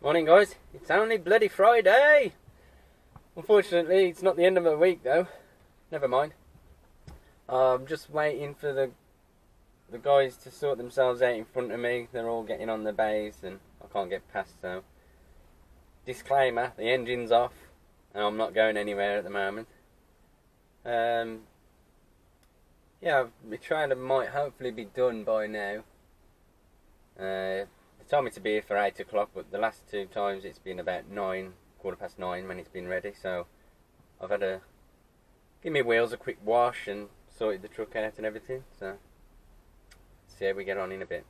Morning guys, it's only bloody Friday! Unfortunately it's not the end of the week though. Never mind. I'm just waiting for the guys to sort themselves out in front of me. They're all getting on the bays and I can't get past, so disclaimer, the engine's off and I'm not going anywhere at the moment. Yeah, the trailer might hopefully be done by now. They told me to be here for 8 o'clock, but the last two times it's been about 9, quarter past 9 when it's been ready, so I've had to give my wheels a quick wash and sorted the truck out and everything, so see how we get on in a bit.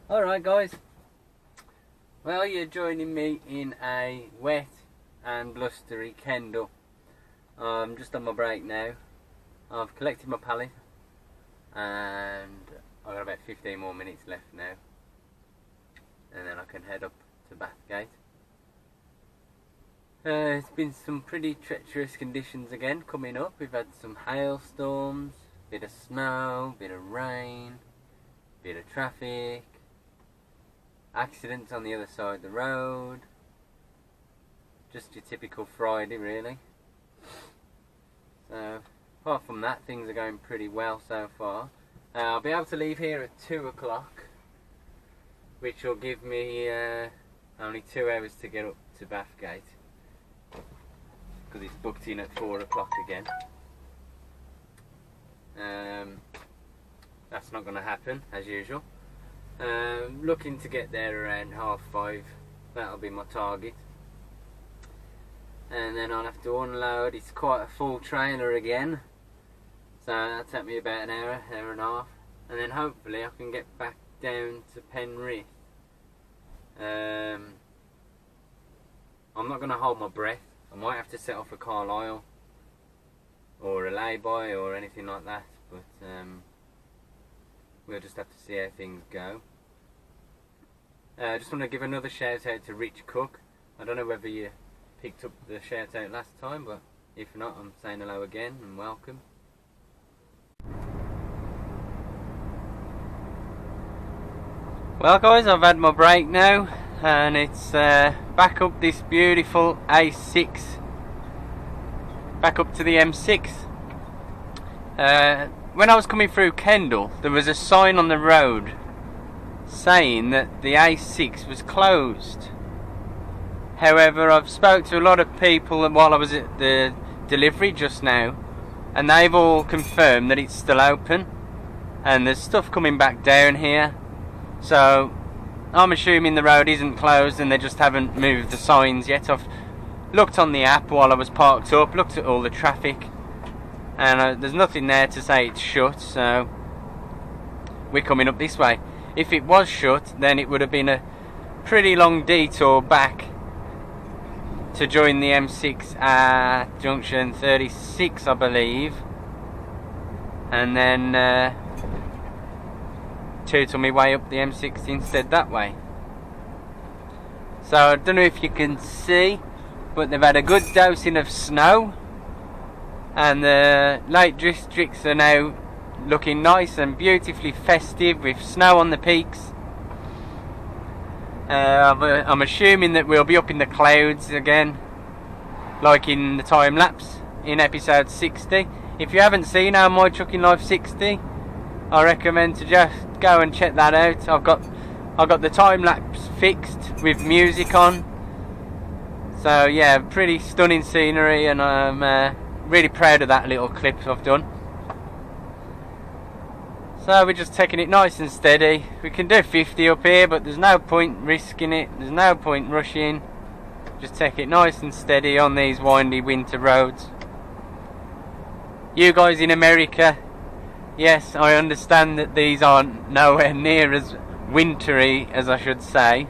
Alright guys, well, you're joining me in a wet and blustery Kendal. I'm just on my break now. I've collected my pallet and I've got about 15 more minutes left now, and then I can head up to Bathgate. It's been some pretty treacherous conditions again coming up. We've had some hailstorms, bit of snow, bit of rain, bit of traffic, accidents on the other side of the road. Just your typical Friday really. So apart from that, things are going pretty well so far. I'll be able to leave here at 2 o'clock, which will give me only 2 hours to get up to Bathgate, because it's booked in at 4 o'clock again. That's not going to happen as usual. Looking to get there around 5:30. That'll be my target. And then I'll have to unload. It's quite a full trailer again, so that'll take me about an hour and a half, and then hopefully I can get back down to Penrith. I'm not going to hold my breath. I might have to set off a Carlisle or a lay-by or anything like that, but we'll just have to see how things go. I just want to give another shout out to Rich Cook. I don't know whether you picked up the shout out last time, but if not, I'm saying hello again and welcome. Well guys, I've had my break now and it's back up this beautiful A6, back up to the M6. When I was coming through Kendal, there was a sign on the road saying that the A6 was closed. However, I've spoke to a lot of people while I was at the delivery just now, and they've all confirmed that it's still open and there's stuff coming back down here. So I'm assuming the road isn't closed and they just haven't moved the signs yet. I've looked on the app while I was parked up, looked at all the traffic, and there's nothing there to say it's shut, so we're coming up this way. If it was shut, then it would have been a pretty long detour back to join the M6 at junction 36, I believe, and then tootle my way up the M6 instead that way. So I don't know if you can see, but they've had a good dosing of snow and the Lake Districts are now looking nice and beautifully festive with snow on the peaks. I'm assuming that we'll be up in the clouds again, like in the time lapse in episode 60. If you haven't seen our My Trucking Life 60, I recommend to just go and check that out. I've got the time lapse fixed with music on. So yeah, pretty stunning scenery, and I'm really proud of that little clip I've done. So we're just taking it nice and steady. We can do 50 up here, but there's no point risking it. There's no point rushing. Just take it nice and steady on these windy winter roads. You guys in America, yes, I understand that these aren't nowhere near as wintry as I should say,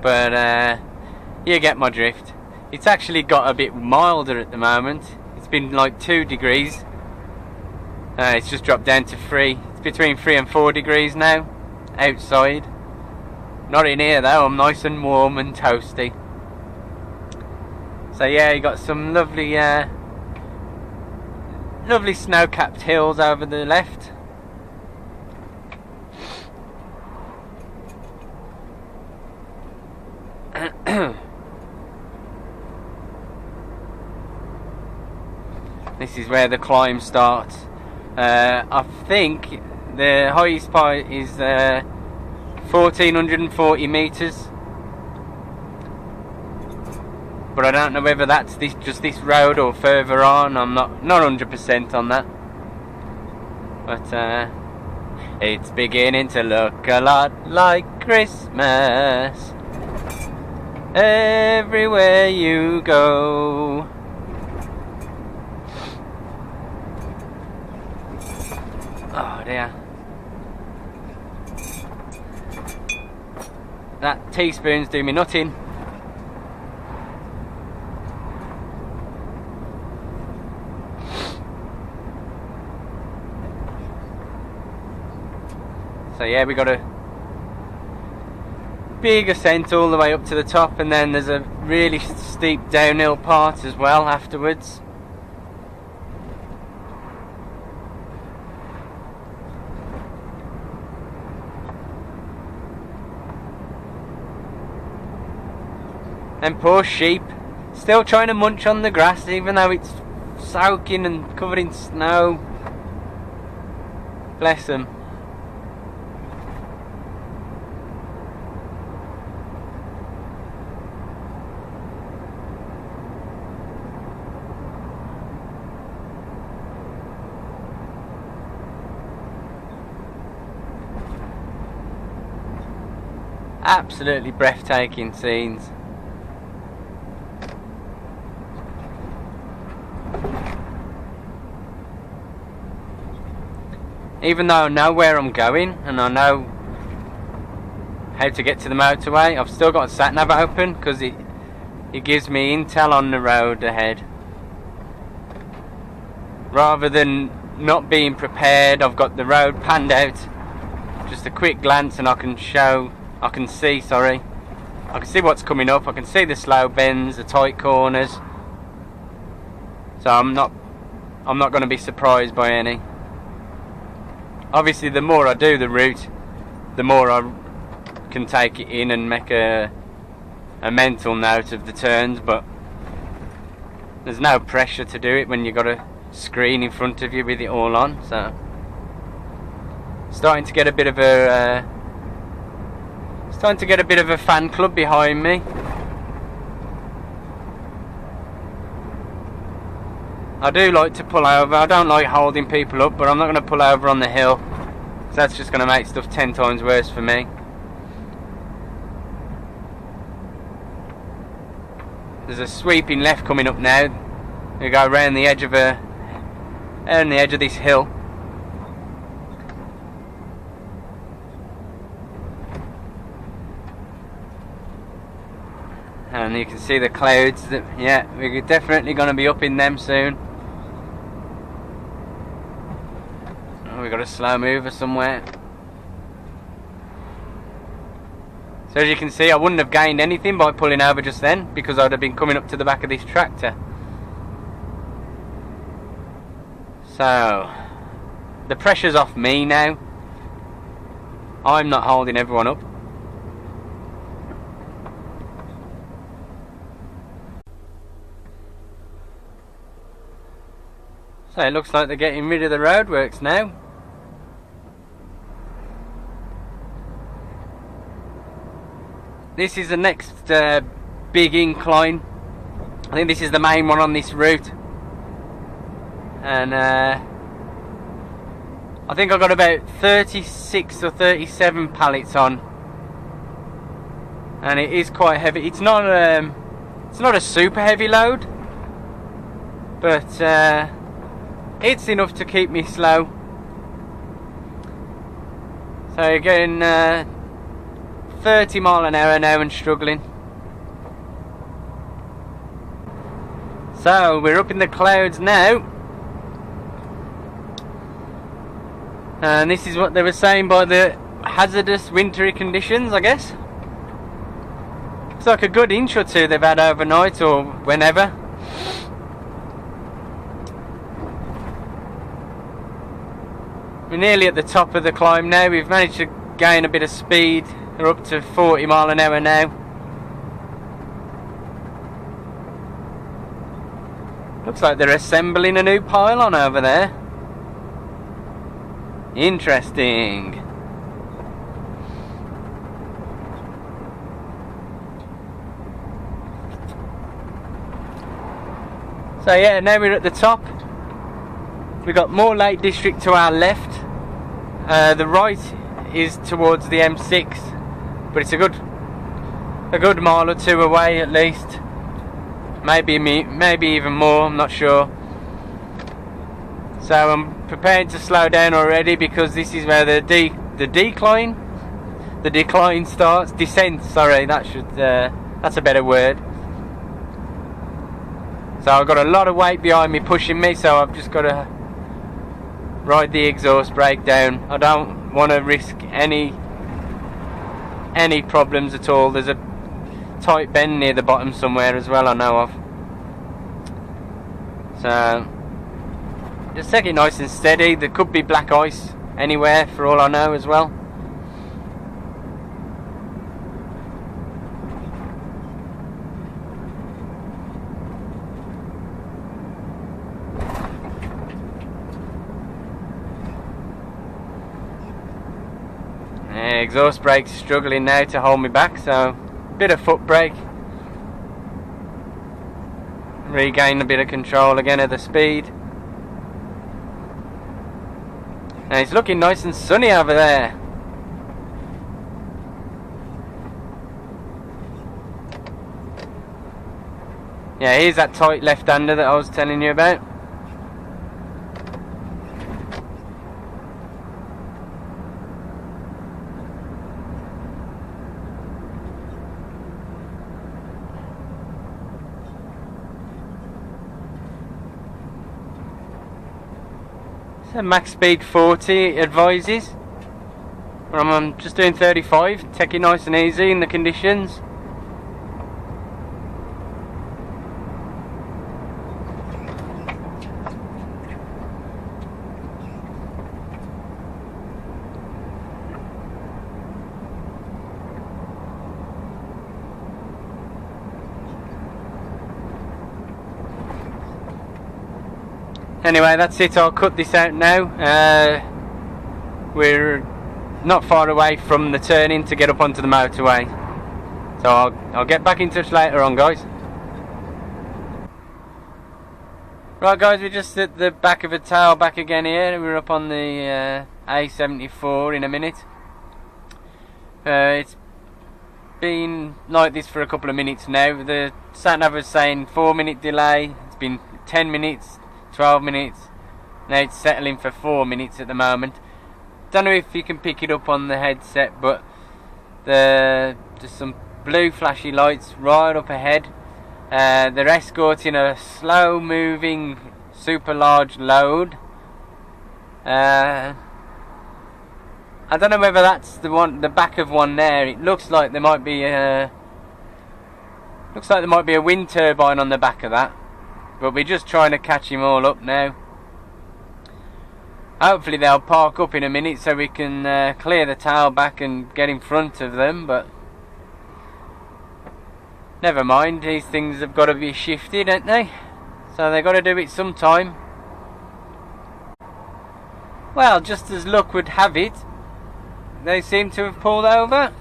but you get my drift. It's actually got a bit milder at the moment. It's been like 2 degrees. It's just dropped down to 3. It's between 3 and 4 degrees now outside. Not in here though, I'm nice and warm and toasty. So yeah, you got some lovely lovely snow-capped hills over the left. this is where the climb starts. I think the highest point is 1440 metres, but I don't know whether that's just this road or further on. I'm not 100% on that, but it's beginning to look a lot like Christmas everywhere you go. Oh dear. That teaspoon's doing me nothing. So yeah, we got a big ascent all the way up to the top, and then there's a really steep downhill part as well afterwards. And poor sheep, still trying to munch on the grass even though it's soaking and covered in snow. Bless them. Absolutely breathtaking scenes. Even though I know where I'm going and I know how to get to the motorway, I've still got sat-nav open because it gives me intel on the road ahead. Rather than not being prepared, I've got the road panned out. Just a quick glance and I can see what's coming up. I can see the slow bends, the tight corners. So I'm not going to be surprised by any. Obviously, the more I do the route, the more I can take it in and make a mental note of the turns, but there's no pressure to do it when you've got a screen in front of you with it all on. So starting to get a bit of a fan club behind me. I do like to pull over. I don't like holding people up, but I'm not going to pull over on the hill, so that's just going to make stuff 10 times worse for me. There's a sweeping left coming up now. We go around the edge of this hill. And you can see the clouds. Yeah, we're definitely going to be up in them soon. Oh, we got a slow mover somewhere. So as you can see, I wouldn't have gained anything by pulling over just then, because I'd have been coming up to the back of this tractor. So the pressure's off me now. I'm not holding everyone up. So it looks like they're getting rid of the roadworks now. This is the next big incline. I think this is the main one on this route. And I think I got about 36 or 37 pallets on. And it is quite heavy. It's not a super heavy load, but it's enough to keep me slow. So you're getting 30 mile an hour now and struggling. So we're up in the clouds now, and this is what they were saying by the hazardous wintry conditions, I guess. It's like a good inch or two they've had overnight or whenever. We're nearly at the top of the climb now. We've managed to gain a bit of speed. We're up to 40 mile an hour now. Looks like they're assembling a new pylon over there. Interesting. So yeah, now we're at the top. We've got more Lake District to our left. The right is towards the M6, but it's a good mile or two away at least. Maybe even more, I'm not sure. So I'm prepared to slow down already because this is where the decline starts. Descent, sorry, that's a better word. So I've got a lot of weight behind me pushing me, so I've just got to ride the exhaust brake down. I don't want to risk any problems at all. There's a tight bend near the bottom somewhere as well, I know of. So just take it nice and steady. There could be black ice anywhere for all I know as well. Exhaust brake's struggling now to hold me back, so bit of foot brake. Regain a bit of control again of the speed. And it's looking nice and sunny over there. Yeah, here's that tight left-hander that I was telling you about. So max speed 40 advises. I'm just doing 35, take it nice and easy in the conditions. Anyway, that's it. I'll cut this out now. We're not far away from the turning to get up onto the motorway, so I'll get back in touch later on, guys. Right, guys, we're just at the back of a tailback again here. We're up on the A74 in a minute. It's been like this for a couple of minutes now. The sat-nav was saying 4-minute delay. It's been 10 minutes, 12 minutes. Now it's settling for 4 minutes at the moment. Don't know if you can pick it up on the headset, but there's some blue flashy lights right up ahead. They're escorting a slow moving super large load. I don't know whether that's the back of one there. It looks like there might be a wind turbine on the back of that. But we're just trying to catch him all up now. Hopefully they'll park up in a minute so we can clear the tailback and get in front of them, but never mind, these things have got to be shifted, haven't they? So they've got to do it sometime. Well, just as luck would have it, they seem to have pulled over,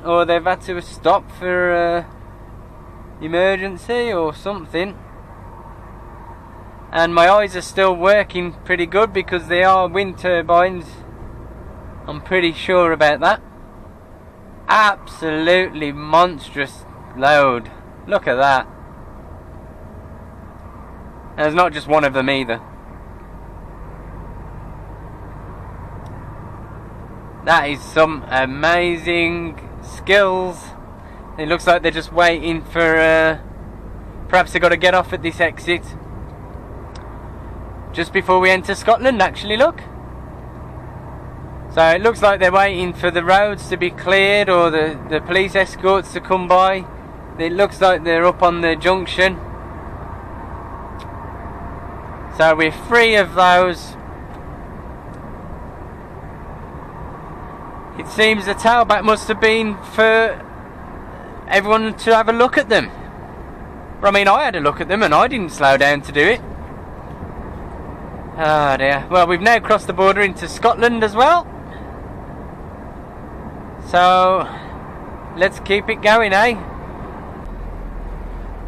or they've had to stop for emergency or something. And my eyes are still working pretty good because they are wind turbines. I'm pretty sure about that. Absolutely monstrous load. Look at that. And there's not just one of them either. That is some amazing skills. It looks like they're just waiting for perhaps they've got to get off at this exit just before we enter Scotland, actually, look. So it looks like they're waiting for the roads to be cleared or the police escorts to come by. It looks like they're up on the junction. So we're free of those. It seems the tailback must have been for everyone to have a look at them. I mean, I had a look at them and I didn't slow down to do it. Oh dear. Well, we've now crossed the border into Scotland as well. So, let's keep it going, eh?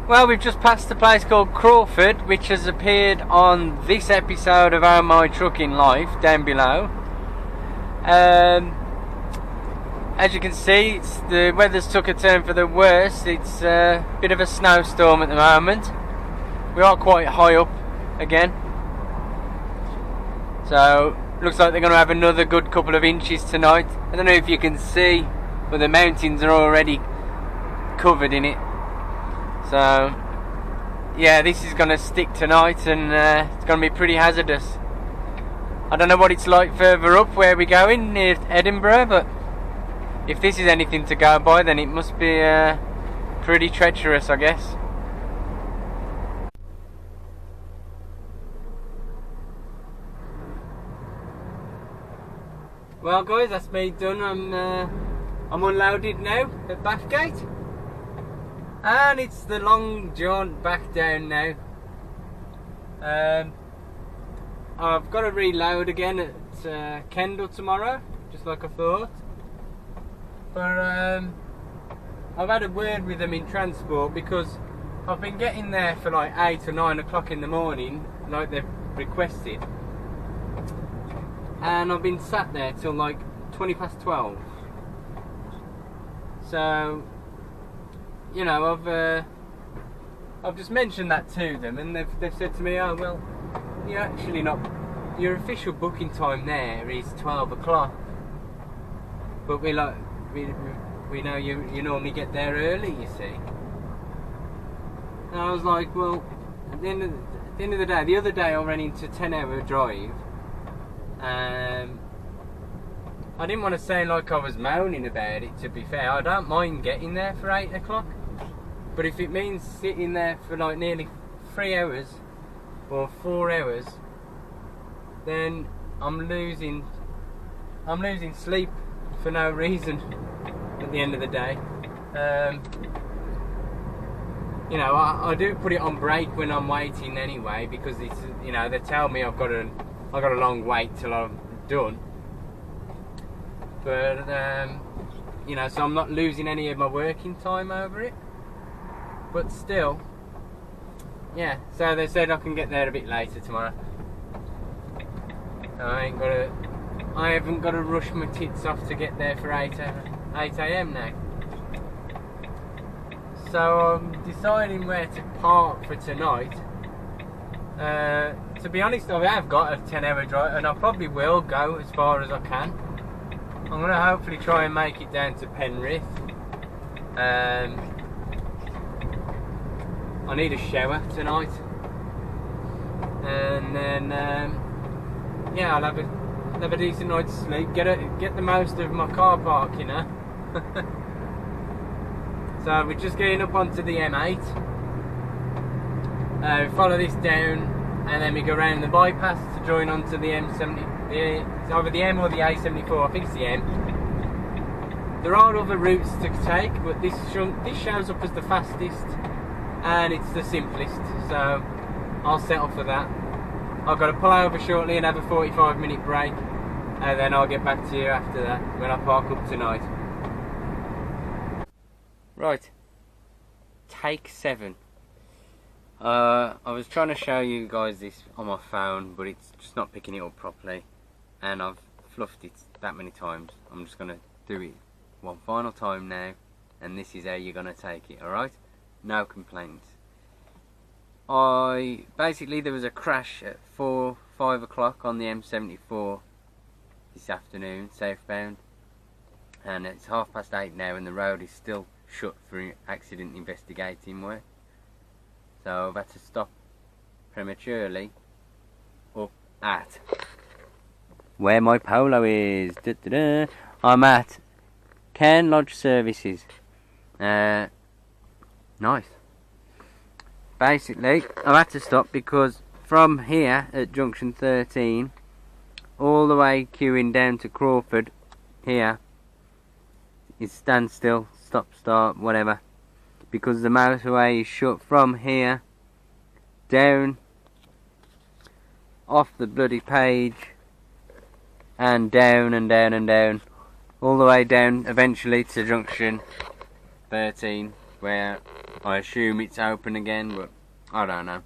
Well, we've just passed a place called Crawford, which has appeared on this episode of Oh My Trucking Life, down below. As you can see, the weather's took a turn for the worse. It's a bit of a snowstorm at the moment. We are quite high up again. So, looks like they're going to have another good couple of inches tonight. I don't know if you can see, but the mountains are already covered in it. So, yeah, this is going to stick tonight, and it's going to be pretty hazardous. I don't know what it's like further up where we're going, near Edinburgh, but if this is anything to go by, then it must be pretty treacherous, I guess. Well guys, that's me done. I'm unloaded now at Bathgate. And it's the long jaunt back down now. I've got to reload again at Kendal tomorrow, just like I thought. But I've had a word with them in transport, because I've been getting there for like 8 or 9 o'clock in the morning, like they've requested. And I've been sat there till like 20 past 12. So, you know, I've just mentioned that to them, and they've said to me, oh well, you're actually not, your official booking time there is 12 o'clock, but we know you normally get there early, you see. And I was like, well, at the end of the day, the other day I ran into a 10-hour drive. I didn't want to sound like I was moaning about it, to be fair. I don't mind getting there for 8 o'clock, but if it means sitting there for like nearly 3 hours or 4 hours, then I'm losing sleep for no reason at the end of the day. You know, I do put it on break when I'm waiting anyway, because it's, you know, they tell me I've got a long wait till I'm done. But you know, so I'm not losing any of my working time over it. But still, yeah. So they said I can get there a bit later tomorrow. I haven't got to rush my tits off to get there for 8 a.m. now. So I'm deciding where to park for tonight. To be honest, I have got a 10-hour drive, and I probably will go as far as I can. I'm going to hopefully try and make it down to Penrith. I need a shower tonight, and then yeah, I'll have a decent night's sleep. Get the most of my car park, you know. So we're just getting up onto the M8. Follow this down, and then we go around the bypass to join onto the M70. It's either the M or the A74. I think it's the M. There are other routes to take, but this shows up as the fastest, and it's the simplest. So I'll settle for that. I've got to pull over shortly and have a 45-minute break, and then I'll get back to you after that when I park up tonight. Right, take 7. I was trying to show you guys this on my phone, but it's just not picking it up properly, and I've fluffed it that many times. I'm just going to do it one final time now, and this is how you're going to take it, alright? No complaints. Basically there was a crash at 5 o'clock on the M74 this afternoon, southbound, and it's 8:30 now, and the road is still shut for accident investigating work. So I've had to stop prematurely up at where my polo is. I'm at Cairn Lodge Services. Nice. Basically, I've had to stop because from here at junction 13 all the way queuing down to Crawford, here is standstill, stop, start, whatever, because the motorway is shut from here down off the bloody page and down and down and down, all the way down eventually to junction 13, where I assume it's open again, but I don't know.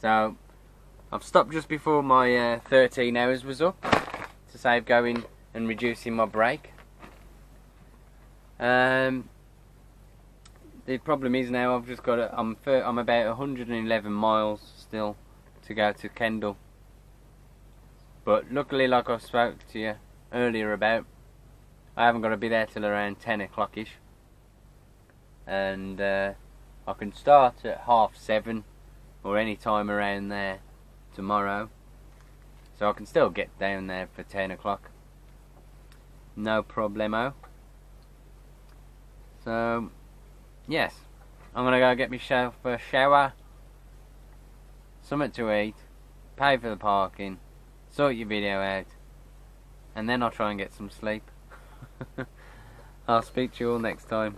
So I've stopped just before my 13 hours was up to save going and reducing my brake. The problem is now I've just got I'm about 111 miles still to go to Kendal. But luckily, like I spoke to you earlier about, I haven't got to be there till around 10 o'clock-ish. And I can start at 7:30 or any time around there tomorrow. So I can still get down there for 10 o'clock. No problemo. So, yes. I'm going to go get myself a shower, something to eat, pay for the parking, sort your video out, and then I'll try and get some sleep. I'll speak to you all next time.